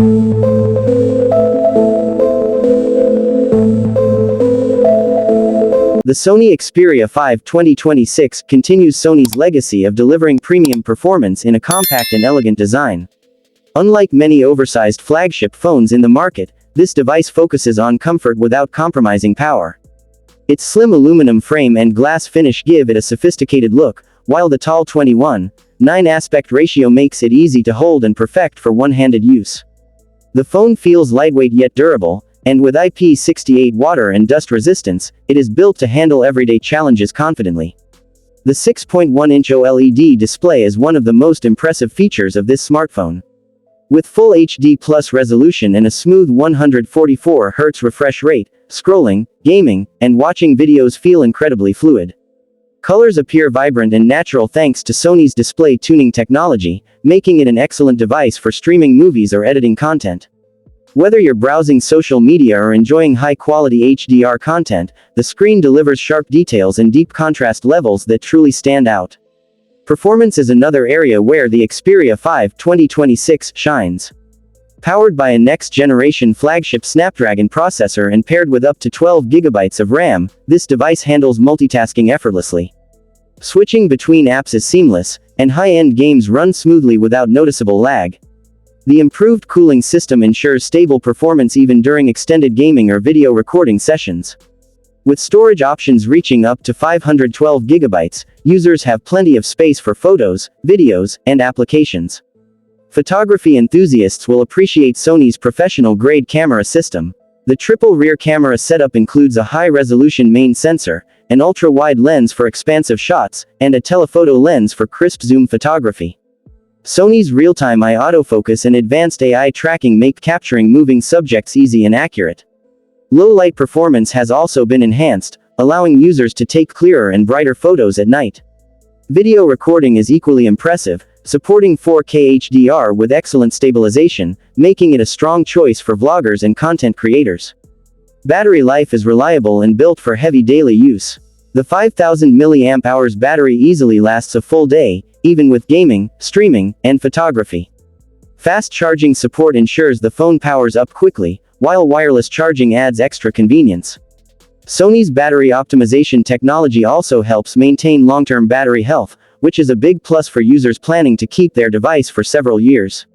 The Sony Xperia 5 2026 continues Sony's legacy of delivering premium performance in a compact and elegant design. Unlike many oversized flagship phones in the market, this device focuses on comfort without compromising power. Its slim aluminum frame and glass finish give it a sophisticated look, while the tall 21:9 aspect ratio makes it easy to hold and perfect for one-handed use. The phone feels lightweight yet durable, and with IP68 water and dust resistance, it is built to handle everyday challenges confidently. The 6.1-inch OLED display is one of the most impressive features of this smartphone. With full HD+ resolution and a smooth 144 Hz refresh rate, scrolling, gaming, and watching videos feel incredibly fluid. Colors appear vibrant and natural thanks to Sony's display tuning technology, making it an excellent device for streaming movies or editing content. Whether you're browsing social media or enjoying high-quality HDR content, the screen delivers sharp details and deep contrast levels that truly stand out. Performance is another area where the Xperia 5 2026 shines. Powered by a next-generation flagship Snapdragon processor and paired with up to 12 GB of RAM, this device handles multitasking effortlessly. Switching between apps is seamless, and high-end games run smoothly without noticeable lag. The improved cooling system ensures stable performance even during extended gaming or video recording sessions. With storage options reaching up to 512 GB, users have plenty of space for photos, videos, and applications. Photography enthusiasts will appreciate Sony's professional-grade camera system. The triple rear camera setup includes a high-resolution main sensor, an ultra-wide lens for expansive shots, and a telephoto lens for crisp zoom photography. Sony's real-time eye autofocus and advanced AI tracking make capturing moving subjects easy and accurate. Low-light performance has also been enhanced, allowing users to take clearer and brighter photos at night. Video recording is equally impressive, supporting 4K HDR with excellent stabilization, making it a strong choice for vloggers and content creators. Battery life is reliable and built for heavy daily use. The 5000 mAh battery easily lasts a full day, even with gaming, streaming, and photography. Fast charging support ensures the phone powers up quickly, while wireless charging adds extra convenience. Sony's battery optimization technology also helps maintain long-term battery health, which is a big plus for users planning to keep their device for several years.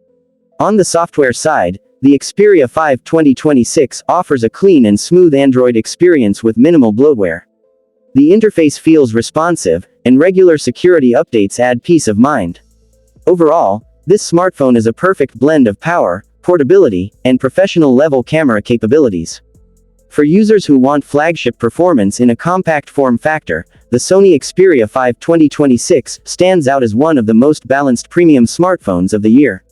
On the software side, the Xperia 5 2026 offers a clean and smooth Android experience with minimal bloatware. The interface feels responsive, and regular security updates add peace of mind. Overall, this smartphone is a perfect blend of power, portability, and professional-level camera capabilities. For users who want flagship performance in a compact form factor, the Sony Xperia 5 2026 stands out as one of the most balanced premium smartphones of the year.